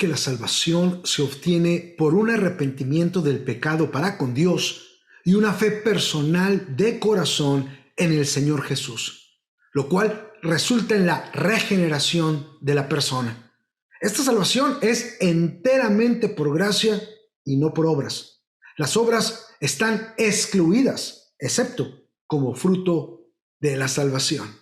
que la salvación se obtiene por un arrepentimiento del pecado para con Dios y una fe personal de corazón en el Señor Jesús, lo cual resulta en la regeneración de la persona. Esta salvación es enteramente por gracia y no por obras. Las obras están excluidas, excepto como fruto de la salvación.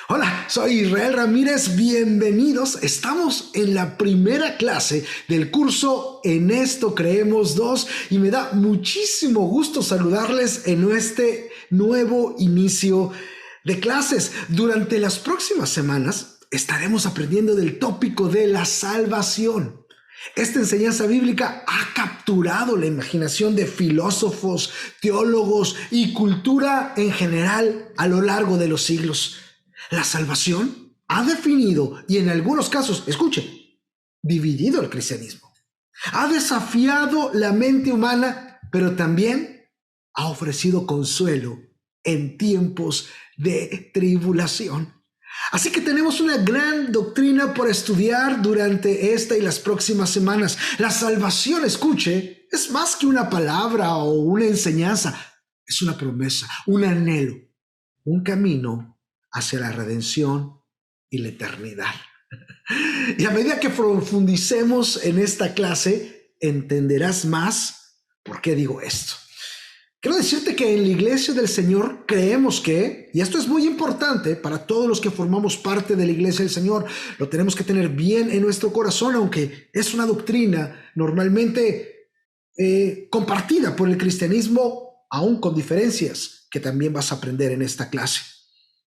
Hola, soy Israel Ramírez, bienvenidos. Estamos en la primera clase del curso En Esto Creemos 2 y me da muchísimo gusto saludarles en este nuevo inicio de clases. Durante las próximas semanas estaremos aprendiendo del tópico de la salvación. Esta enseñanza bíblica ha capturado la imaginación de filósofos, teólogos y cultura en general a lo largo de los siglos. La salvación ha definido y en algunos casos, escuche, dividido el cristianismo. Ha desafiado la mente humana, pero también ha ofrecido consuelo en tiempos de tribulación. Así que tenemos una gran doctrina por estudiar durante esta y las próximas semanas. La salvación, escuche, es más que una palabra o una enseñanza. Es una promesa, un anhelo, un camino hacia la redención y la eternidad. Y a medida que profundicemos en esta clase, entenderás más por qué digo esto. Quiero decirte que en la Iglesia del Señor creemos que, y esto es muy importante para todos los que formamos parte de la Iglesia del Señor, lo tenemos que tener bien en nuestro corazón, aunque es una doctrina normalmente compartida por el cristianismo, aún con diferencias que también vas a aprender en esta clase.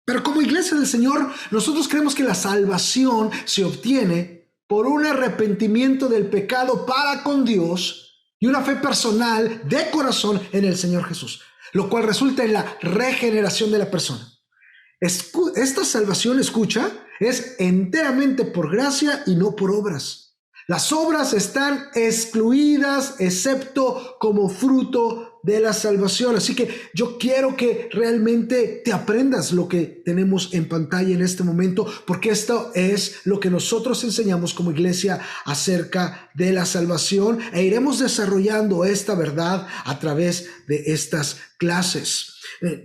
Pero como Iglesia del Señor, nosotros creemos que la salvación se obtiene por un arrepentimiento del pecado para con Dios y una fe personal de corazón en el Señor Jesús, lo cual resulta en la regeneración de la persona. Esta salvación, escucha, es enteramente por gracia y no por obras. Las obras están excluidas excepto como fruto de la salvación. Así que yo quiero que realmente te aprendas lo que tenemos en pantalla en este momento, porque esto es lo que nosotros enseñamos como iglesia acerca de la salvación e iremos desarrollando esta verdad a través de estas clases.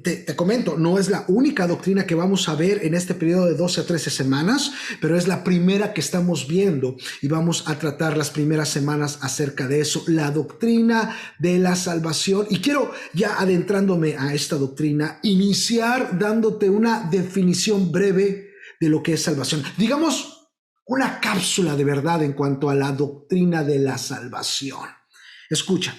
Te comento, no es la única doctrina que vamos a ver en este periodo de 12 a 13 semanas, pero es la primera que estamos viendo y vamos a tratar las primeras semanas acerca de eso, la doctrina de la salvación. Y quiero, ya adentrándome a esta doctrina, iniciar dándote una definición breve de lo que es salvación. Digamos, una cápsula de verdad en cuanto a la doctrina de la salvación. Escucha,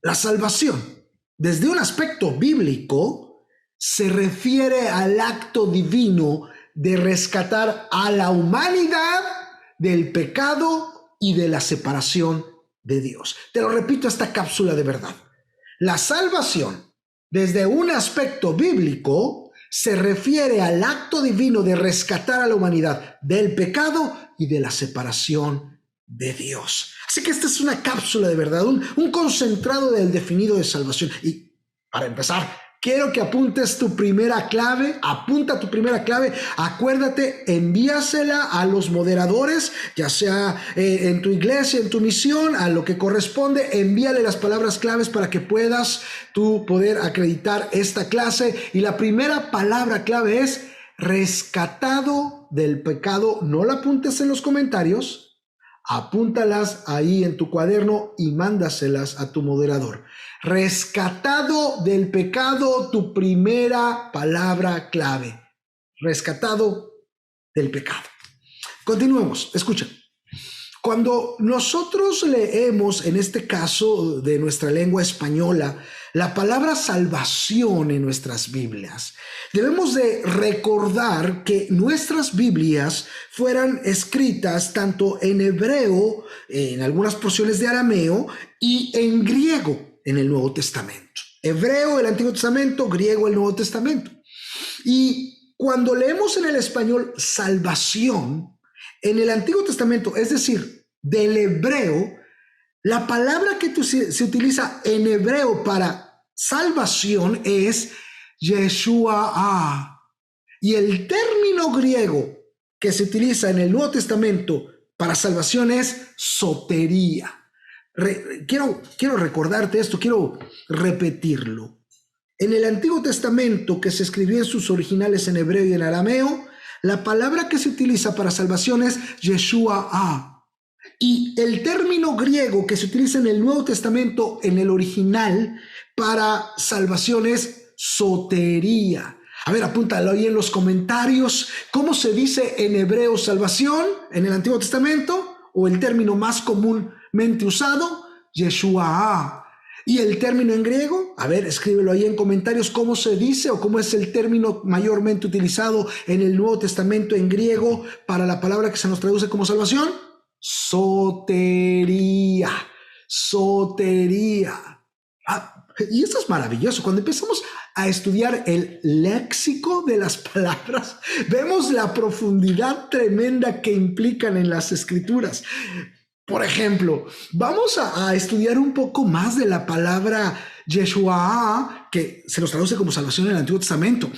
la salvación, desde un aspecto bíblico, se refiere al acto divino de rescatar a la humanidad del pecado y de la separación de Dios. Te lo repito, esta cápsula de verdad. La salvación, desde un aspecto bíblico, se refiere al acto divino de rescatar a la humanidad del pecado y de la separación de Dios. Así que esta es una cápsula de verdad, un concentrado del definido de salvación. Y para empezar, quiero que apuntes tu primera clave, apunta tu primera clave, acuérdate, envíasela a los moderadores, ya sea en tu iglesia, en tu misión, a lo que corresponde, envíale las palabras claves para que puedas tú poder acreditar esta clase. Y la primera palabra clave es rescatado del pecado. No la apuntes en los comentarios, apúntalas ahí en tu cuaderno y mándaselas a tu moderador. Rescatado del pecado, tu primera palabra clave. Rescatado del pecado. Continuemos, escucha. Cuando nosotros leemos, en este caso de nuestra lengua española, la palabra salvación en nuestras Biblias, debemos de recordar que nuestras Biblias fueran escritas tanto en hebreo, en algunas porciones de arameo, y en griego en el Nuevo Testamento. Hebreo, el Antiguo Testamento; griego, el Nuevo Testamento. Y cuando leemos en el español salvación, en el Antiguo Testamento, es decir, del hebreo, la palabra que se utiliza en hebreo para salvación es Yeshua. Y el término griego que se utiliza en el Nuevo Testamento para salvación es sotería. Quiero recordarte esto, quiero repetirlo. En el Antiguo Testamento, que se escribió en sus originales en hebreo y en arameo, la palabra que se utiliza para salvación es Yeshua. Y el término griego que se utiliza en el Nuevo Testamento, en el original, para salvación es sotería. A ver, apúntalo ahí en los comentarios. ¿Cómo se dice en hebreo salvación en el Antiguo Testamento? O el término más comúnmente usado, Yeshua. ¿Y el término en griego? A ver, escríbelo ahí en comentarios cómo se dice o cómo es el término mayormente utilizado en el Nuevo Testamento en griego para la palabra que se nos traduce como salvación. Sotería. Sotería. Y esto es maravilloso. Cuando empezamos a estudiar el léxico de las palabras, vemos la profundidad tremenda que implican en las escrituras. Por ejemplo, vamos a estudiar un poco más de la palabra Yeshua, que se nos traduce como salvación en el Antiguo Testamento.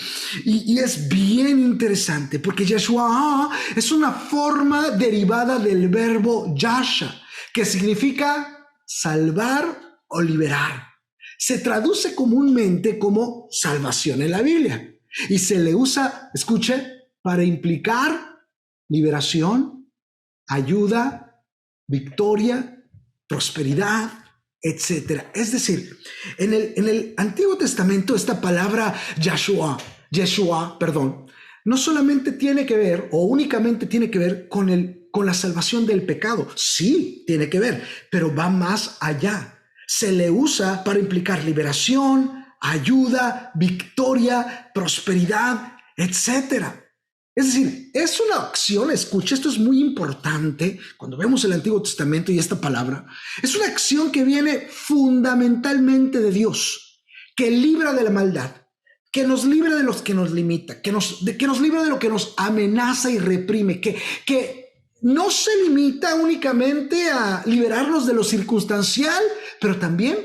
Y es bien interesante porque Yeshua es una forma derivada del verbo Yasha, que significa salvar o liberar. Se traduce comúnmente como salvación en la Biblia y se le usa, escuche, para implicar liberación, ayuda, victoria, prosperidad, etcétera. Es decir, en el Antiguo Testamento esta palabra Yeshua, no solamente tiene que ver o únicamente tiene que ver con la salvación del pecado. Sí, tiene que ver, pero va más allá. Se le usa para implicar liberación, ayuda, victoria, prosperidad, etcétera. Es decir, es una acción, escucha, esto es muy importante cuando vemos el Antiguo Testamento y esta palabra. Es una acción que viene fundamentalmente de Dios, que libra de la maldad, que nos libra de los que nos limita, que nos libra de lo que nos amenaza y reprime, que no se limita únicamente a liberarnos de lo circunstancial, pero también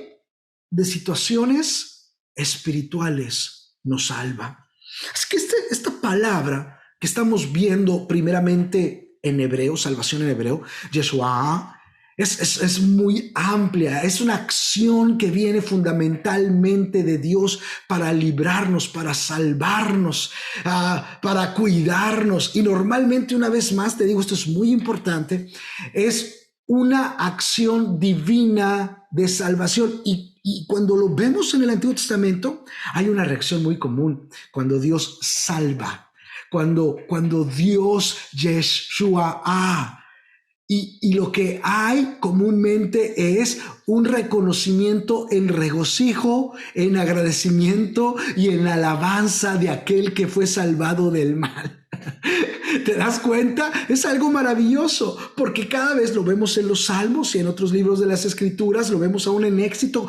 de situaciones espirituales nos salva. Es que esta palabra que estamos viendo primeramente en hebreo, salvación en hebreo, Yeshua, es muy amplia. Es una acción que viene fundamentalmente de Dios para librarnos, para salvarnos, para cuidarnos. Y normalmente, una vez más, te digo, esto es muy importante, es una acción divina de salvación. Y cuando lo vemos en el Antiguo Testamento, hay una reacción muy común cuando Dios salva. Cuando Dios Yeshua, y lo que hay comúnmente es un reconocimiento en regocijo, en agradecimiento y en alabanza de aquel que fue salvado del mal. ¿Te das cuenta? Es algo maravilloso, porque cada vez lo vemos en los Salmos y en otros libros de las Escrituras, lo vemos aún en Éxodo,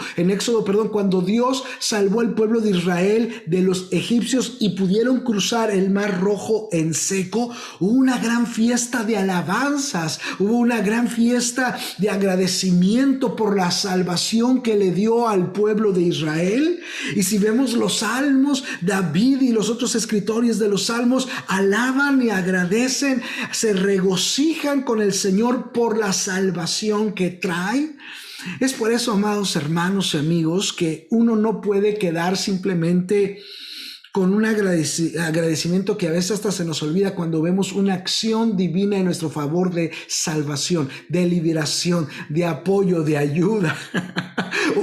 cuando Dios salvó al pueblo de Israel de los egipcios y pudieron cruzar el Mar Rojo en seco. Hubo una gran fiesta de alabanzas, hubo una gran fiesta de agradecimiento por la salvación que le dio al pueblo de Israel. Y si vemos los Salmos, David y los otros escritores de los Salmos alaban y agradecen, se regocijan con el Señor por la salvación que trae. Es por eso, amados hermanos y amigos, que uno no puede quedar simplemente con un agradecimiento que a veces hasta se nos olvida cuando vemos una acción divina en nuestro favor de salvación, de liberación, de apoyo, de ayuda.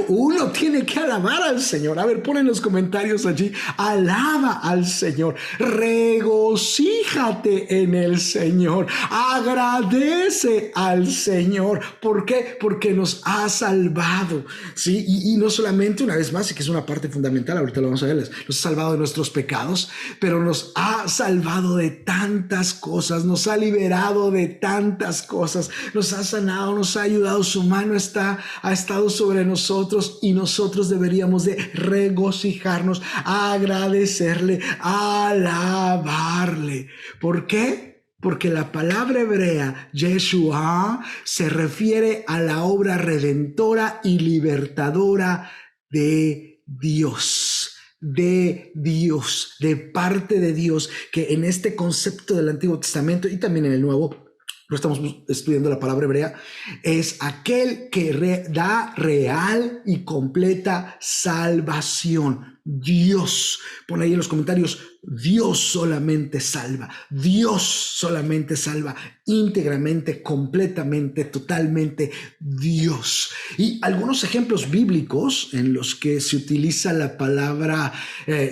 Uno tiene que alabar al Señor. A ver, pon en los comentarios allí, alaba al Señor, regocíjate en el Señor, agradece al Señor. ¿Por qué? Porque nos ha salvado, ¿sí? Y no solamente, una vez más, y que es una parte fundamental, ahorita lo vamos a ver, nos ha salvado de nuestros pecados, pero nos ha salvado de tantas cosas, nos ha liberado de tantas cosas, nos ha sanado, nos ha ayudado, su mano ha estado sobre nosotros y nosotros deberíamos de regocijarnos, agradecerle, alabarle. ¿Por qué? Porque la palabra hebrea Yeshua se refiere a la obra redentora y libertadora de Dios, de parte de Dios, que en este concepto del Antiguo Testamento y también en el Nuevo no estamos estudiando la palabra hebrea, es aquel que da real y completa salvación. Dios, pon ahí en los comentarios, Dios solamente salva, Dios solamente salva, íntegramente, completamente, totalmente Dios. Y algunos ejemplos bíblicos en los que se utiliza la palabra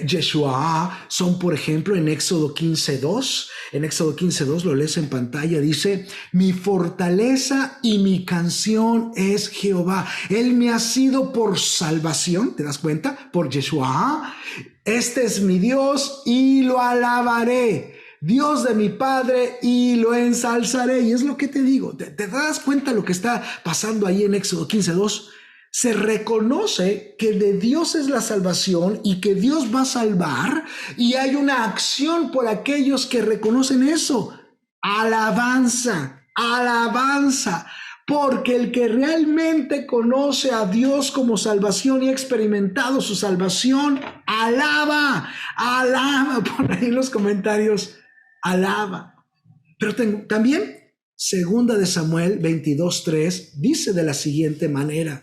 Yeshua son, por ejemplo, en Éxodo 15:2. En Éxodo 15:2, lo lees en pantalla, dice: mi fortaleza y mi canción es Jehová. Él me ha sido por salvación, ¿te das cuenta? Por Yeshua. Este es mi Dios y lo alabaré. Dios de mi Padre y lo ensalzaré. Y es lo que te digo. ¿Te das cuenta lo que está pasando ahí en Éxodo 15:2? Se reconoce que de Dios es la salvación y que Dios va a salvar, y hay una acción por aquellos que reconocen eso. Alabanza, alabanza. Porque el que realmente conoce a Dios como salvación y ha experimentado su salvación, alaba, alaba. Por ahí en los comentarios, alaba. Pero también, segunda de Samuel 22:3, dice de la siguiente manera: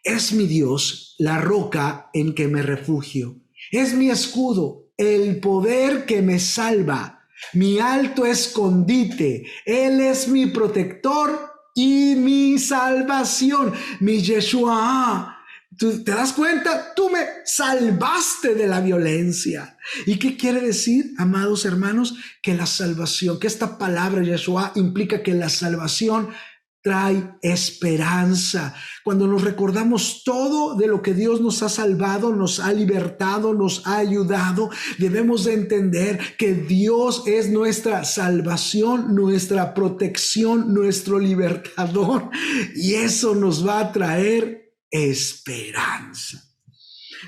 es mi Dios la roca en que me refugio, es mi escudo, el poder que me salva, mi alto escondite, Él es mi protector y mi salvación, mi Yeshua. ¿Tú te das cuenta? Tú me salvaste de la violencia. ¿Y qué quiere decir, amados hermanos? Que la salvación, que esta palabra Yeshua implica que la salvación trae esperanza. Cuando nos recordamos todo de lo que Dios nos ha salvado, nos ha libertado, nos ha ayudado, debemos de entender que Dios es nuestra salvación, nuestra protección, nuestro libertador, y eso nos va a traer esperanza.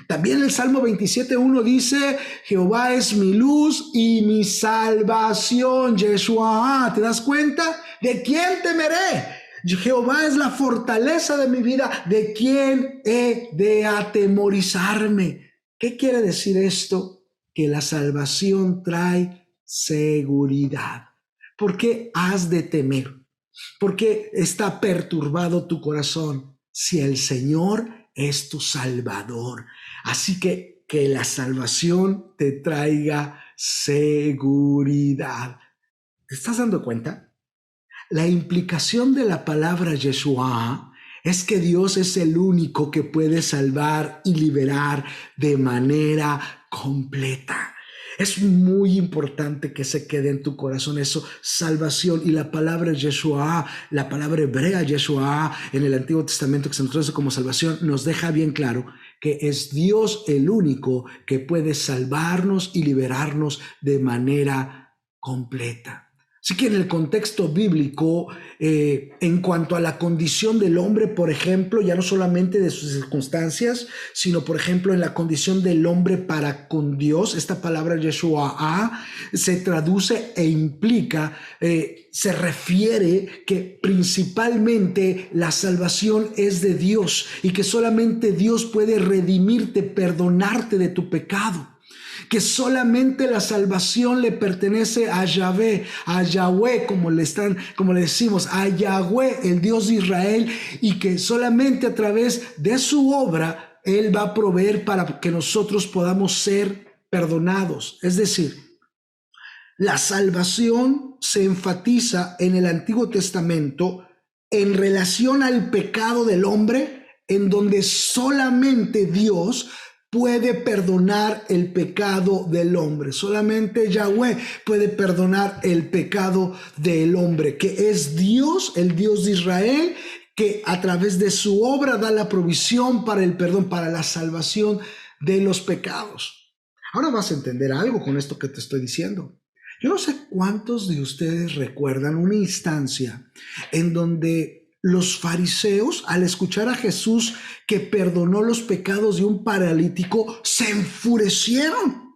También el Salmo 27:1 dice: Jehová es mi luz y mi salvación. Yeshua, ¿te das cuenta? ¿De quién temeré? Jehová es la fortaleza de mi vida. ¿De quién he de atemorizarme? ¿Qué quiere decir esto? Que la salvación trae seguridad. ¿Por qué has de temer? ¿Por qué está perturbado tu corazón? Si el Señor es tu Salvador. Así que la salvación te traiga seguridad. ¿Te estás dando cuenta? La implicación de la palabra Yeshua es que Dios es el único que puede salvar y liberar de manera completa. Es muy importante que se quede en tu corazón eso, salvación. Y la palabra Yeshua, la palabra hebrea Yeshua en el Antiguo Testamento, que se nos conoce como salvación, nos deja bien claro que es Dios el único que puede salvarnos y liberarnos de manera completa. Así que en el contexto bíblico, en cuanto a la condición del hombre, por ejemplo, ya no solamente de sus circunstancias, sino por ejemplo en la condición del hombre para con Dios, esta palabra Yeshua se traduce e implica, se refiere que principalmente la salvación es de Dios y que solamente Dios puede redimirte, perdonarte de tu pecado. Que solamente la salvación le pertenece a Yahvé, como le decimos, a Yahweh, el Dios de Israel, y que solamente a través de su obra Él va a proveer para que nosotros podamos ser perdonados. Es decir, la salvación se enfatiza en el Antiguo Testamento en relación al pecado del hombre, en donde solamente Dios puede perdonar el pecado del hombre. Solamente Yahweh puede perdonar el pecado del hombre, que es Dios, el Dios de Israel, que a través de su obra da la provisión para el perdón, para la salvación de los pecados. Ahora vas a entender algo con esto que te estoy diciendo. Yo no sé cuántos de ustedes recuerdan una instancia en donde los fariseos, al escuchar a Jesús que perdonó los pecados de un paralítico, se enfurecieron.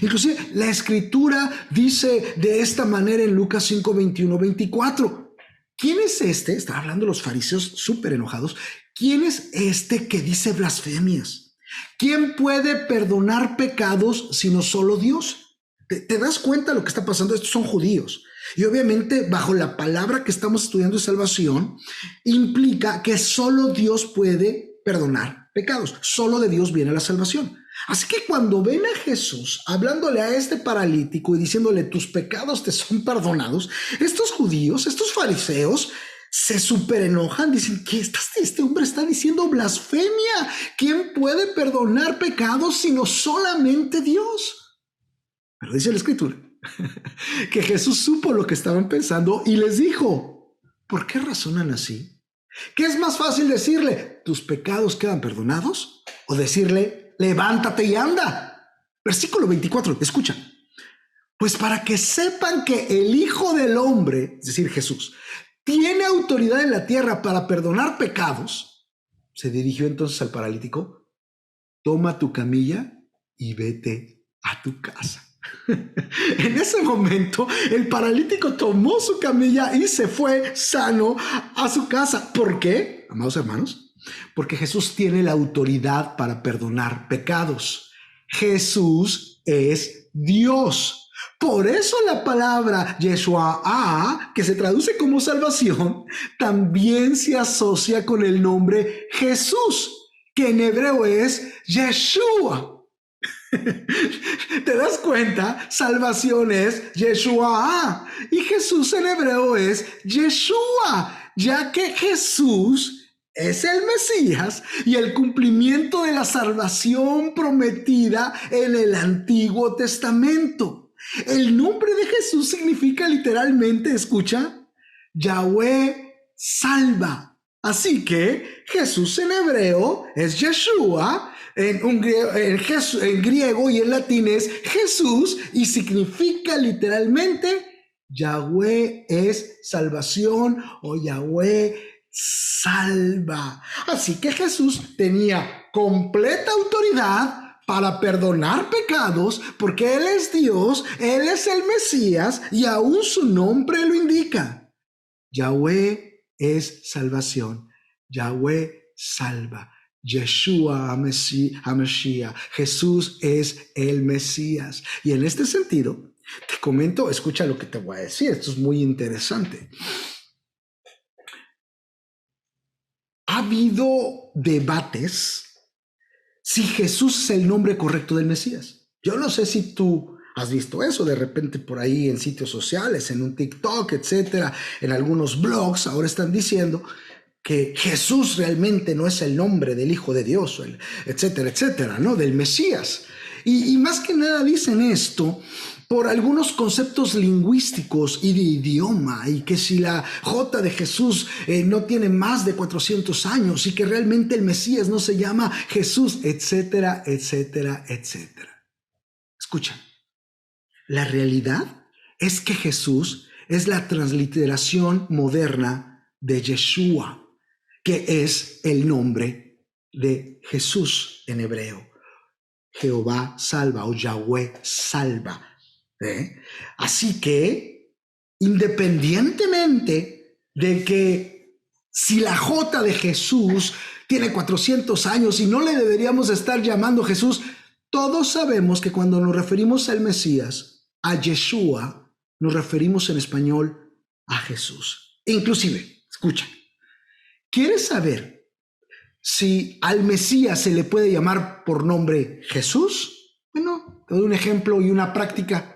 Inclusive la escritura dice de esta manera en Lucas 5:21-24. ¿Quién es este? Está hablando los fariseos súper enojados. ¿Quién es este que dice blasfemias? ¿Quién puede perdonar pecados sino solo Dios? ¿Te das cuenta de lo que está pasando? Estos son judíos. Y obviamente bajo la palabra que estamos estudiando de salvación, implica que solo Dios puede perdonar pecados. Solo de Dios viene la salvación. Así que cuando ven a Jesús hablándole a este paralítico y diciéndole tus pecados te son perdonados, estos judíos, estos fariseos, se súper enojan, dicen que este hombre está diciendo blasfemia. ¿Quién puede perdonar pecados sino solamente Dios? Pero dice la Escritura que Jesús supo lo que estaban pensando y les dijo, ¿por qué razonan así? ¿Qué es más fácil decirle, tus pecados quedan perdonados? O decirle, levántate y anda. Versículo 24, escucha. Pues para que sepan que el Hijo del Hombre, es decir, Jesús, tiene autoridad en la tierra para perdonar pecados, se dirigió entonces al paralítico, toma tu camilla y vete a tu casa. En ese momento, el paralítico tomó su camilla y se fue sano a su casa. ¿Por qué, amados hermanos? Porque Jesús tiene la autoridad para perdonar pecados. Jesús es Dios. Por eso la palabra Yeshua, que se traduce como salvación, también se asocia con el nombre Jesús, que en hebreo es Yeshua. ¿Te das cuenta? Salvación es Yeshua y Jesús en hebreo es Yeshua, ya que Jesús es el Mesías y el cumplimiento de la salvación prometida en el Antiguo Testamento. El nombre de Jesús significa literalmente, escucha, Yahweh salva. Así que Jesús en hebreo es Yeshua, en griego y en latín es Jesús y significa literalmente Yahweh es salvación o Yahweh salva. Así que Jesús tenía completa autoridad para perdonar pecados porque Él es Dios, Él es el Mesías y aún su nombre lo indica. Yahweh es salvación, Yahweh salva. Yeshua HaMashiach, Jesús es el Mesías. Y en este sentido, te comento, escucha lo que te voy a decir, esto es muy interesante. Ha habido debates si Jesús es el nombre correcto del Mesías. Yo no sé si tú has visto eso de repente por ahí en sitios sociales, en un TikTok, etcétera, en algunos blogs, ahora están diciendo que Jesús realmente no es el nombre del Hijo de Dios, etcétera, etcétera, ¿no? Del Mesías. Y más que nada dicen esto por algunos conceptos lingüísticos y de idioma, y que si la J de Jesús no tiene más de 400 años y que realmente el Mesías no se llama Jesús, etcétera, etcétera, etcétera. Escucha, la realidad es que Jesús es la transliteración moderna de Yeshua, que es el nombre de Jesús en hebreo. Jehová salva o Yahweh salva. Así que, independientemente de que si la J de Jesús tiene 400 años y no le deberíamos estar llamando Jesús, todos sabemos que cuando nos referimos al Mesías, a Yeshua, nos referimos en español a Jesús. Inclusive, escucha, ¿quieres saber si al Mesías se le puede llamar por nombre Jesús? Bueno, te doy un ejemplo y una práctica.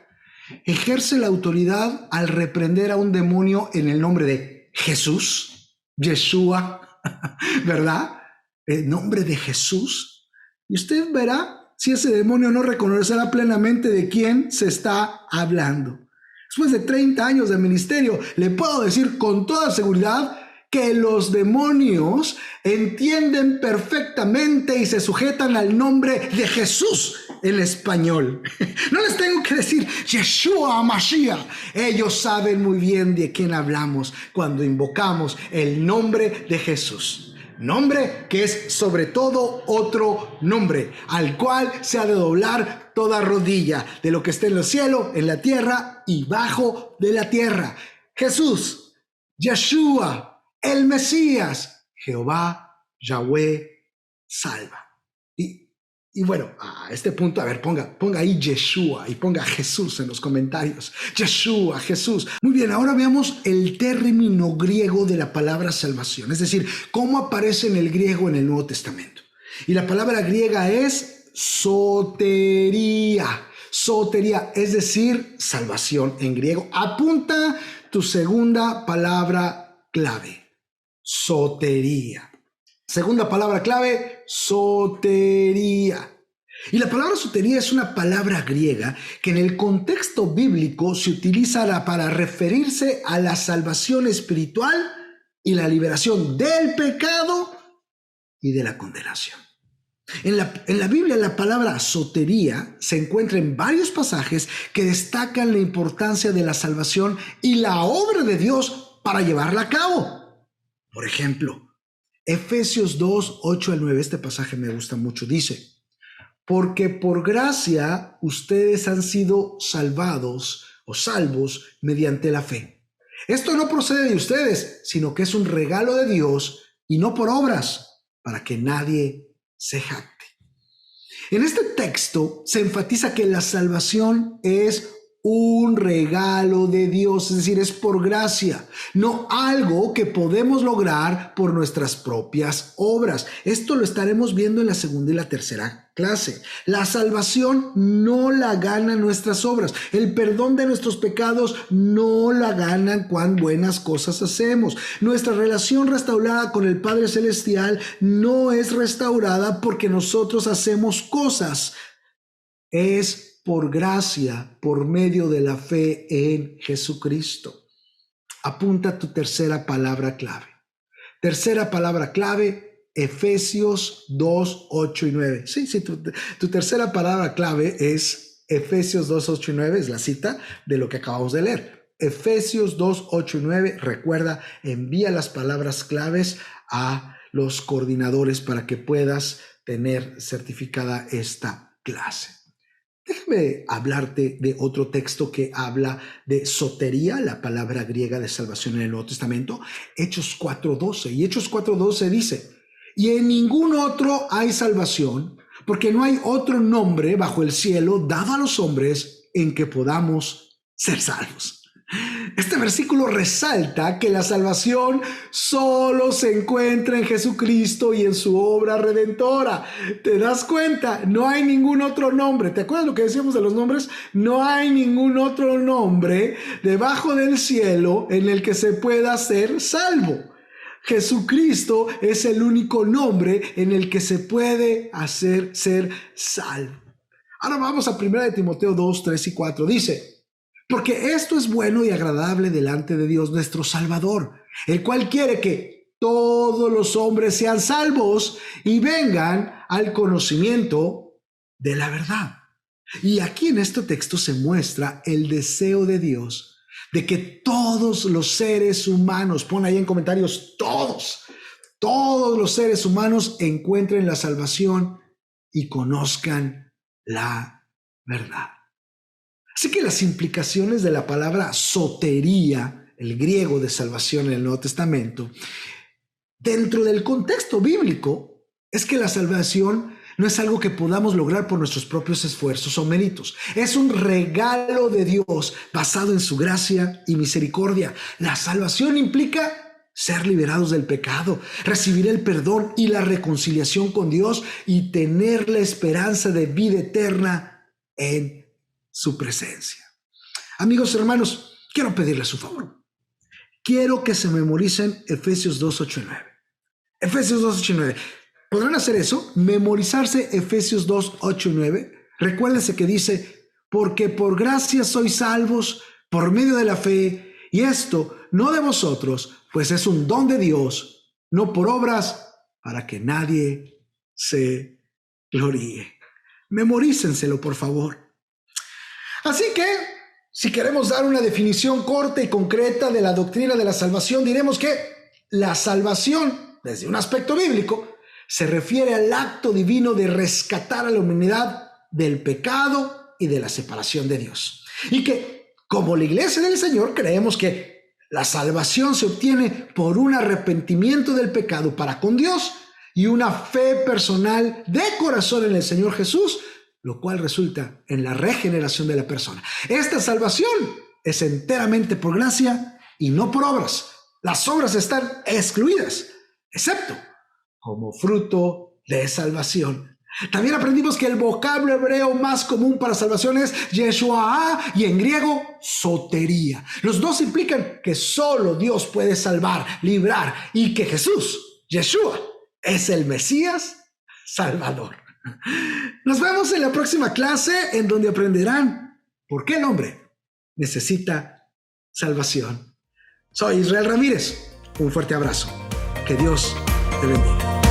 Ejerce la autoridad al reprender a un demonio en el nombre de Jesús, Yeshua, ¿verdad? El nombre de Jesús. Y usted verá si ese demonio no reconocerá plenamente de quién se está hablando. Después de 30 años de ministerio, le puedo decir con toda seguridad que los demonios entienden perfectamente y se sujetan al nombre de Jesús en español. No les tengo que decir Yeshua HaMashiach. Ellos saben muy bien de quién hablamos cuando invocamos el nombre de Jesús. Nombre que es sobre todo otro nombre, al cual se ha de doblar toda rodilla de lo que esté en el cielo, en la tierra y bajo de la tierra. Jesús, Yeshua, el Mesías, Jehová, Yahweh, salva. Y Y bueno, a este punto, a ver, ponga ahí Yeshua y ponga Jesús en los comentarios. Yeshua, Jesús. Muy bien, ahora veamos el término griego de la palabra salvación, es decir, cómo aparece en el griego en el Nuevo Testamento. Y la palabra griega es sotería. Sotería, es decir, salvación en griego. Apunta tu segunda palabra clave, sotería. Segunda palabra clave, sotería. Y la palabra sotería es una palabra griega que en el contexto bíblico se utiliza para referirse a la salvación espiritual y la liberación del pecado y de la condenación. En la Biblia la palabra sotería se encuentra en varios pasajes que destacan la importancia de la salvación y la obra de Dios para llevarla a cabo. Por ejemplo, Efesios 2, 8 al 9, este pasaje me gusta mucho, dice: porque por gracia ustedes han sido salvados o salvos mediante la fe. Esto no procede de ustedes, sino que es un regalo de Dios y no por obras, para que nadie se jacte. En este texto se enfatiza que la salvación es un regalo de Dios, es decir, es por gracia, no algo que podemos lograr por nuestras propias obras. Esto lo estaremos viendo en la segunda y la tercera clase. La salvación no la ganan nuestras obras. El perdón de nuestros pecados no la ganan cuán buenas cosas hacemos. Nuestra relación restaurada con el Padre Celestial no es restaurada porque nosotros hacemos cosas. Es por gracia, por medio de la fe en Jesucristo. Apunta tu tercera palabra clave. Tercera palabra clave, Efesios 2, 8 y 9. Sí, tu tercera palabra clave es Efesios 2, 8 y 9, es la cita de lo que acabamos de leer. Efesios 2, 8 y 9, recuerda, envía las palabras claves a los coordinadores para que puedas tener certificada esta clase. Déjame hablarte de otro texto que habla de sotería, la palabra griega de salvación en el Nuevo Testamento, Hechos 4:12. Y Hechos 4:12 dice: y en ningún otro hay salvación, porque no hay otro nombre bajo el cielo dado a los hombres en que podamos ser salvos. Este versículo resalta que la salvación solo se encuentra en Jesucristo y en su obra redentora. ¿Te das cuenta? No hay ningún otro nombre. ¿Te acuerdas lo que decíamos de los nombres? No hay ningún otro nombre debajo del cielo en el que se pueda ser salvo. Jesucristo es el único nombre en el que se puede hacer ser salvo. Ahora vamos a 1 Timoteo 2, 3 y 4. Dice: porque esto es bueno y agradable delante de Dios nuestro Salvador, el cual quiere que todos los hombres sean salvos y vengan al conocimiento de la verdad. Y aquí en este texto se muestra el deseo de Dios de que todos los seres humanos, pon ahí en comentarios todos los seres humanos encuentren la salvación y conozcan la verdad. Así que las implicaciones de la palabra sotería, el griego de salvación en el Nuevo Testamento, dentro del contexto bíblico, es que la salvación no es algo que podamos lograr por nuestros propios esfuerzos o méritos. Es un regalo de Dios basado en su gracia y misericordia. La salvación implica ser liberados del pecado, recibir el perdón y la reconciliación con Dios y tener la esperanza de vida eterna en su presencia. Amigos, hermanos, quiero pedirles un favor. Quiero que se memoricen Efesios 2, 8 y 9. Efesios 2, 8 y 9. ¿Podrán hacer eso? Memorizarse Efesios 2, 8 y 9. Recuérdense que dice: porque por gracia sois salvos por medio de la fe, y esto no de vosotros, pues es un don de Dios, no por obras, para que nadie se gloríe. Memorícenselo, por favor. Así que, si queremos dar una definición corta y concreta de la doctrina de la salvación, diremos que la salvación, desde un aspecto bíblico, se refiere al acto divino de rescatar a la humanidad del pecado y de la separación de Dios. Y que, como la Iglesia del Señor, creemos que la salvación se obtiene por un arrepentimiento del pecado para con Dios y una fe personal de corazón en el Señor Jesús, lo cual resulta en la regeneración de la persona. Esta salvación es enteramente por gracia y no por obras. Las obras están excluidas, excepto como fruto de salvación. También aprendimos que el vocablo hebreo más común para salvación es Yeshua y en griego sotería. Los dos implican que solo Dios puede salvar, librar y que Jesús, Yeshua, es el Mesías Salvador. Nos vemos en la próxima clase en donde aprenderán por qué el hombre necesita salvación. Soy Israel Ramírez. Un fuerte abrazo. Que Dios te bendiga.